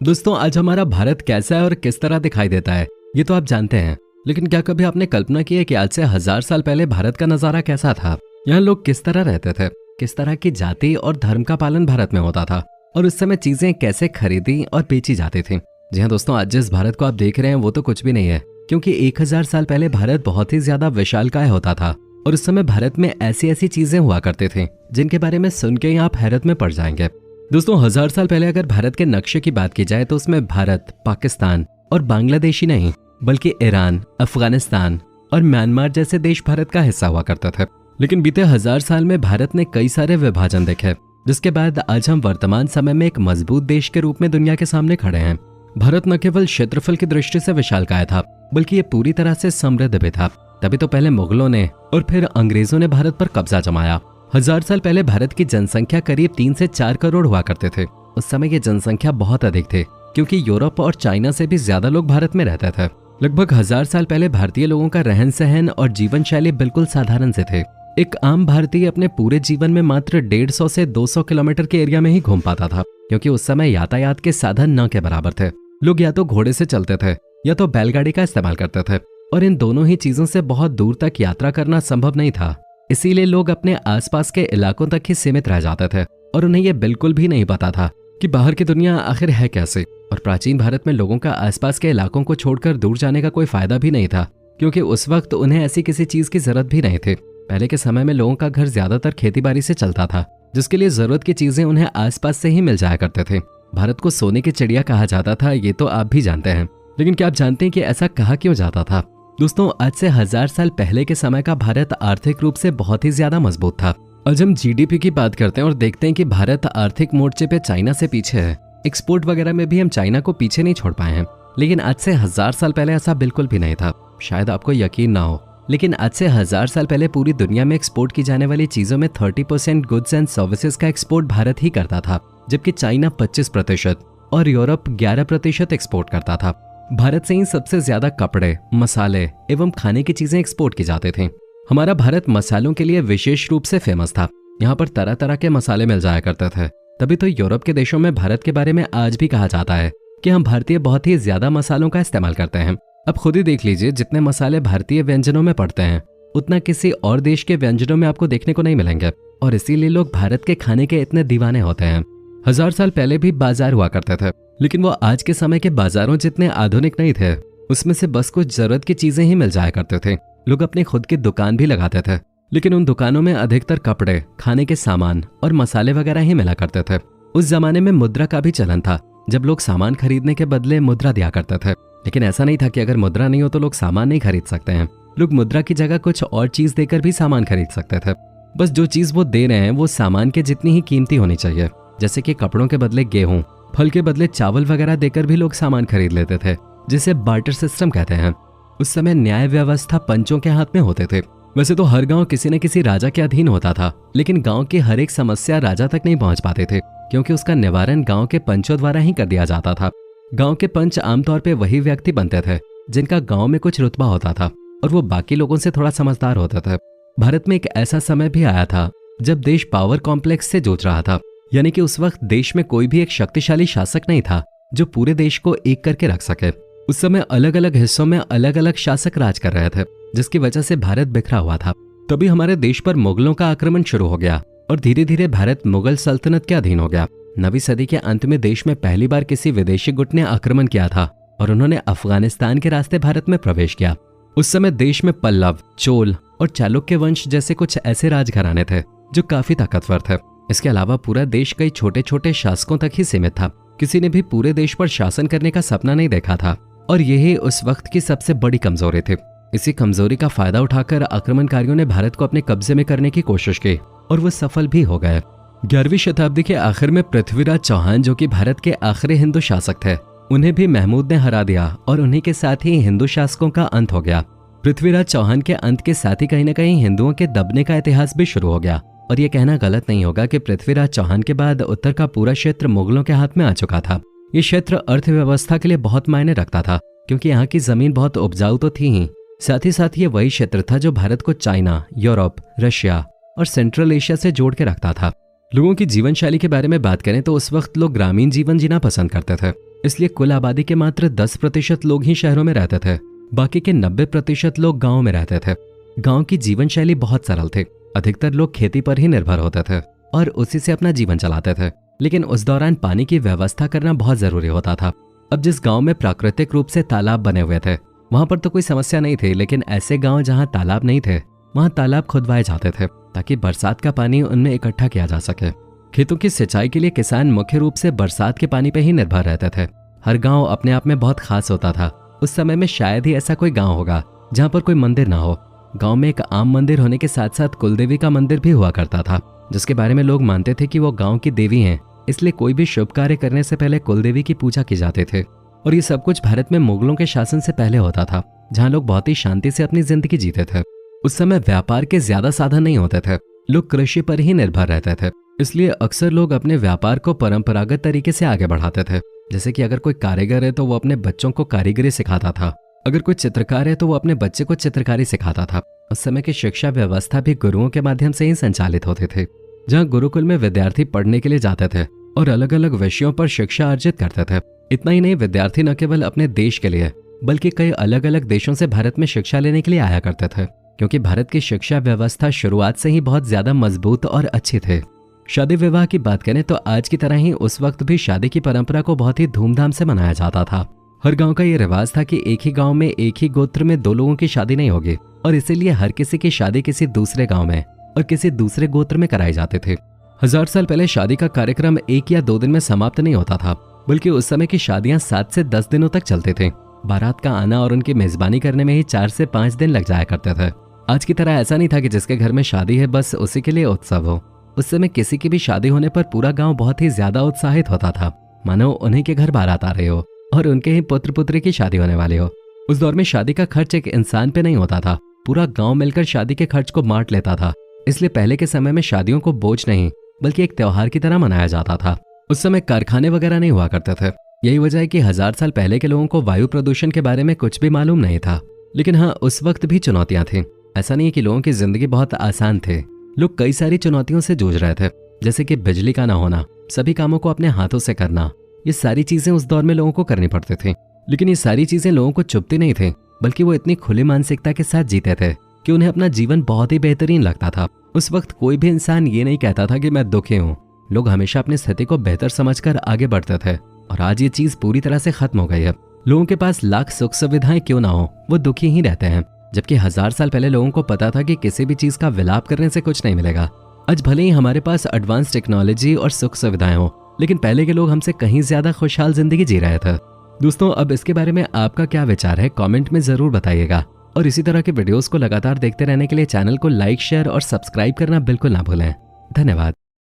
दोस्तों, आज हमारा भारत कैसा है और किस तरह दिखाई देता है ये तो आप जानते हैं। लेकिन क्या कभी आपने कल्पना की है कि आज से 1000 साल पहले भारत का नजारा कैसा था? यहाँ लोग किस तरह रहते थे, किस तरह की जाति और धर्म का पालन भारत में होता था, और उस समय चीजें कैसे खरीदी और बेची जाती थी। जी हाँ दोस्तों, आज जिस भारत को आप देख रहे हैं वो तो कुछ भी नहीं है, क्योंकि 1000 साल पहले भारत बहुत ही ज्यादा विशालकाय होता था। और उस समय भारत में ऐसी ऐसी चीजें हुआ करते थे जिनके बारे में सुन के आप हैरत में पड़ जाएंगे। दोस्तों, 1000 साल पहले अगर भारत के नक्शे की बात की जाए तो उसमें भारत, पाकिस्तान और बांग्लादेश ही नहीं बल्कि ईरान, अफगानिस्तान और म्यांमार जैसे देश भारत का हिस्सा हुआ करते थे। लेकिन बीते 1000 साल में भारत ने कई सारे विभाजन देखे, जिसके बाद आज हम वर्तमान समय में एक मजबूत देश के रूप में दुनिया के सामने खड़े हैं। भारत न केवल क्षेत्रफल की दृष्टि से विशालकाय था, बल्कि ये पूरी तरह से समृद्ध भी था। तभी तो पहले मुगलों ने और फिर अंग्रेजों ने भारत पर कब्जा जमाया। 1000 साल पहले भारत की जनसंख्या करीब 3 से 4 करोड़ हुआ करते थे। उस समय की जनसंख्या बहुत अधिक थी, क्योंकि यूरोप और चाइना से भी ज्यादा लोग भारत में रहते थे। लगभग 1000 साल पहले भारतीय लोगों का रहन सहन और जीवन शैली बिल्कुल साधारण से थे। एक आम भारतीय अपने पूरे जीवन में मात्र 150 से 200 किलोमीटर के एरिया में ही घूम पाता था, क्योंकि उस समय यातायात के साधन न के बराबर थे। लोग या तो घोड़े से चलते थे या तो बैलगाड़ी का इस्तेमाल करते थे, और इन दोनों ही चीजों से बहुत दूर तक यात्रा करना संभव नहीं था। इसीलिए लोग अपने आसपास के इलाकों तक ही सीमित रह जाते थे, और उन्हें यह बिल्कुल भी नहीं पता था कि बाहर की दुनिया आखिर है कैसे। और प्राचीन भारत में लोगों का आसपास के इलाकों को छोड़कर दूर जाने का कोई फायदा भी नहीं था, क्योंकि उस वक्त उन्हें ऐसी किसी चीज की जरूरत भी नहीं थी। पहले के समय में लोगों का घर ज्यादातर खेतीबाड़ी से चलता था, जिसके लिए जरूरत की चीजें उन्हें आसपास से ही मिल जाया करते थे। भारत को सोने की चिड़िया कहा जाता था, ये तो आप भी जानते हैं। लेकिन क्या आप जानते हैं कि ऐसा कहा क्यों जाता था? दोस्तों, आज से 1000 साल पहले के समय का भारत आर्थिक रूप से बहुत ही ज्यादा मजबूत था। आज हम जीडीपी की बात करते हैं और देखते हैं कि भारत आर्थिक मोर्चे पे चाइना से पीछे है। एक्सपोर्ट वगैरह में भी हम चाइना को पीछे नहीं छोड़ पाए हैं। लेकिन आज से 1000 साल पहले ऐसा बिल्कुल भी नहीं था। शायद आपको यकीन ना हो, लेकिन आज से 1000 साल पहले पूरी दुनिया में एक्सपोर्ट की जाने वाली चीजों में 30% गुड्स एंड सर्विसेज का एक्सपोर्ट भारत ही करता था, जबकि चाइना 25% और यूरोप 11% एक्सपोर्ट करता था। भारत से ही सबसे ज्यादा कपड़े, मसाले एवं खाने की चीजें एक्सपोर्ट की जाते थे। हमारा भारत मसालों के लिए विशेष रूप से फेमस था। यहाँ पर तरह तरह के मसाले मिल जाया करते थे। तभी तो यूरोप के देशों में भारत के बारे में आज भी कहा जाता है कि हम भारतीय बहुत ही ज्यादा मसालों का इस्तेमाल करते हैं। अब खुद ही देख लीजिए, जितने मसाले भारतीय व्यंजनों में पड़ते हैं उतना किसी और देश के व्यंजनों में आपको देखने को नहीं मिलेंगे, और इसीलिए लोग भारत के खाने के इतने दीवाने होते हैं। 1000 साल पहले भी बाजार हुआ करते थे, लेकिन वो आज के समय के बाजारों जितने आधुनिक नहीं थे। उसमें से बस कुछ जरूरत की चीजें ही मिल जाया करते थे। लोग अपनी खुद की दुकान भी लगाते थे, लेकिन उन दुकानों में अधिकतर कपड़े, खाने के सामान और मसाले वगैरह ही मिला करते थे। उस जमाने में मुद्रा का भी चलन था, जब लोग सामान खरीदने के बदले मुद्रा दिया करते थे। लेकिन ऐसा नहीं था कि अगर मुद्रा नहीं हो तो लोग सामान नहीं खरीद सकते हैं। लोग मुद्रा की जगह कुछ और चीज देकर भी सामान खरीद सकते थे। बस जो चीज वो दे रहे हैं वो सामान के जितनी ही कीमती होनी चाहिए। जैसे कि कपड़ों के बदले गेहूं, फल के बदले चावल वगैरह देकर भी लोग सामान खरीद लेते थे, जिसे बार्टर सिस्टम कहते हैं। उस समय न्याय व्यवस्था पंचों के हाथ में होते थे। वैसे तो हर गांव किसी न किसी राजा के अधीन होता था, लेकिन गांव की हर एक समस्या राजा तक नहीं पहुंच पाते थे, क्योंकि उसका निवारण गांव के पंचों द्वारा ही कर दिया जाता था। गांव के पंच आमतौर पर वही व्यक्ति बनते थे जिनका गांव में कुछ रुतबा होता था, और वो बाकी लोगों से थोड़ा समझदार होते थे। भारत में एक ऐसा समय भी आया था जब देश पावर कॉम्प्लेक्स से जूझ रहा था, यानी कि उस वक्त देश में कोई भी एक शक्तिशाली शासक नहीं था जो पूरे देश को एक करके रख सके। उस समय अलग अलग हिस्सों में अलग अलग शासक राज कर रहे थे, जिसकी वजह से भारत बिखरा हुआ था। तभी हमारे देश पर मुगलों का आक्रमण शुरू हो गया, और धीरे धीरे भारत मुगल सल्तनत के अधीन हो गया। 9वीं सदी के अंत में देश में पहली बार किसी विदेशी गुट ने आक्रमण किया था, और उन्होंने अफगानिस्तान के रास्ते भारत में प्रवेश किया। उस समय देश में पल्लव, चोल और चालुक्य वंश जैसे कुछ ऐसे राजघराने थे जो काफी ताकतवर थे। इसके अलावा पूरा देश कई छोटे छोटे शासकों तक ही सीमित था। किसी ने भी पूरे देश पर शासन करने का सपना नहीं देखा था, और यही उस वक्त की सबसे बड़ी कमजोरी थी। इसी कमजोरी का फायदा उठाकर आक्रमणकारियों ने भारत को अपने कब्जे में करने की कोशिश की, और वो सफल भी हो गए। 11वीं शताब्दी के आखिर में पृथ्वीराज चौहान, जो कि भारत के आखिरी हिंदू शासक थे, उन्हें भी महमूद ने हरा दिया, और उन्हीं के साथ ही हिंदू शासकों का अंत हो गया। पृथ्वीराज चौहान के अंत के साथ ही कहीं न कहीं हिंदुओं के दबने का इतिहास भी शुरू हो गया। और ये कहना गलत नहीं होगा कि पृथ्वीराज चौहान के बाद उत्तर का पूरा क्षेत्र मुगलों के हाथ में आ चुका था। ये क्षेत्र अर्थव्यवस्था के लिए बहुत मायने रखता था, क्योंकि यहाँ की जमीन बहुत उपजाऊ तो थी ही, साथ ही साथ ये वही क्षेत्र था जो भारत को चाइना, यूरोप, रशिया और सेंट्रल एशिया से जोड़ के रखता था। लोगों की जीवन शैली के बारे में बात करें तो उस वक्त लोग ग्रामीण जीवन जीना पसंद करते थे। इसलिए कुल आबादी के मात्र 10% लोग ही शहरों में रहते थे। बाकी के 90% लोग गाँव में रहते थे। गाँव की जीवन शैली बहुत सरल थी। अधिकतर लोग खेती पर ही निर्भर होते थे और उसी से अपना जीवन चलाते थे। लेकिन उस दौरान पानी की व्यवस्था करना बहुत जरूरी होता था। अब जिस गांव में प्राकृतिक रूप से तालाब बने हुए थे वहां पर तो कोई समस्या नहीं थी, लेकिन ऐसे गांव जहां तालाब नहीं थे वहां तालाब खुदवाए जाते थे ताकि बरसात का पानी उनमें इकट्ठा किया जा सके। खेतों की सिंचाई के लिए किसान मुख्य रूप से बरसात के पानी पर ही निर्भर रहते थे। हर गाँव अपने आप में बहुत खास होता था। उस समय में शायद ही ऐसा कोई गाँव होगा जहाँ पर कोई मंदिर ना हो। गाँव में एक आम मंदिर होने के साथ साथ कुलदेवी का मंदिर भी हुआ करता था, जिसके बारे में लोग मानते थे कि वो गाँव की देवी हैं, इसलिए कोई भी शुभ कार्य करने से पहले कुलदेवी की पूजा की जाती थी। और ये सब कुछ भारत में मुगलों के शासन से पहले होता था, जहाँ लोग बहुत ही शांति से अपनी जिंदगी जीते थे। उस समय व्यापार के ज्यादा साधन नहीं होते थे, लोग कृषि पर ही निर्भर रहते थे। इसलिए अक्सर लोग अपने व्यापार को परंपरागत तरीके से आगे बढ़ाते थे। जैसे कि अगर कोई कारीगर है तो वो अपने बच्चों को कारीगरी सिखाता था, अगर कोई चित्रकार है तो वो अपने बच्चे को चित्रकारी सिखाता था। उस समय की शिक्षा व्यवस्था भी गुरुओं के माध्यम से ही संचालित होते थे, जहाँ गुरुकुल में विद्यार्थी पढ़ने के लिए जाते थे और अलग अलग विषयों पर शिक्षा अर्जित करते थे। इतना ही नहीं, विद्यार्थी न केवल अपने देश के लिए बल्कि कई अलग अलग देशों से भारत में शिक्षा लेने के लिए आया करते थे, क्योंकि भारत की शिक्षा व्यवस्था शुरुआत से ही बहुत ज्यादा मजबूत और अच्छी थी। शादी विवाह की बात करें तो आज की तरह ही उस वक्त भी शादी की परंपरा को बहुत ही धूमधाम से मनाया जाता था। हर गांव का ये रिवाज था कि एक ही गांव में एक ही गोत्र में दो लोगों की शादी नहीं होगी, और इसीलिए हर किसी की शादी किसी दूसरे गांव में और किसी दूसरे गोत्र में कराई जाते थे। 1000 साल पहले शादी का कार्यक्रम 1 या 2 दिन में समाप्त नहीं होता था, बल्कि उस समय की शादियां 7 से 10 दिनों तक चलते थे। बारात का आना और उनकी मेजबानी करने में ही 4 से 5 दिन लग जाया करते थे। आज की तरह ऐसा नहीं था कि जिसके घर में शादी है बस उसी के लिए उत्सव हो। उस समय किसी की भी शादी होने पर पूरा गांव बहुत ही ज्यादा उत्साहित होता था, मानो उन्हीं के घर बारात आ रहे हो और उनके ही पुत्र पुत्री की शादी होने वाली हो। उस दौर में शादी का खर्च एक इंसान पे नहीं होता था, पूरा गांव मिलकर शादी के खर्च को बांट लेता था। इसलिए पहले के समय में शादियों को बोझ नहीं बल्कि एक त्योहार की तरह मनाया जाता था। उस समय कारखाने वगैरह नहीं हुआ करते थे। यही वजह है कि 1000 साल पहले के लोगों को वायु प्रदूषण के बारे में कुछ भी मालूम नहीं था। लेकिन हाँ, उस वक्त भी चुनौतियां थी। ऐसा नहीं कि लोगों की जिंदगी बहुत आसान थे, लोग कई सारी चुनौतियों से जूझ रहे थे, जैसे कि बिजली का ना होना, सभी कामों को अपने हाथों से करना। ये सारी चीजें उस दौर में लोगों को करनी पड़ती थी। लेकिन ये सारी चीजें लोगों को चुभती नहीं थी, बल्कि वो इतनी खुली मानसिकता के साथ जीते थे कि उन्हें अपना जीवन बहुत ही बेहतरीन लगता था। उस वक्त कोई भी इंसान ये नहीं कहता था कि मैं दुखी हूँ। लोग हमेशा अपनी स्थिति को बेहतर समझकर आगे बढ़ते थे, और आज ये चीज पूरी तरह से खत्म हो गई है। लोगों के पास लाख सुख सुविधाएं क्यों ना हो, वो दुखी ही रहते हैं। जबकि 1000 साल पहले लोगों को पता था कि किसी भी चीज का विलाप करने से कुछ नहीं मिलेगा। आज भले ही हमारे पास एडवांस टेक्नोलॉजी और सुख सुविधाएं हो, लेकिन पहले के लोग हमसे कहीं ज्यादा खुशहाल जिंदगी जी रहे थे। दोस्तों, अब इसके बारे में आपका क्या विचार है, कमेंट में जरूर बताइएगा। और इसी तरह के वीडियोस को लगातार देखते रहने के लिए चैनल को लाइक, शेयर और सब्सक्राइब करना बिल्कुल ना भूलें। धन्यवाद।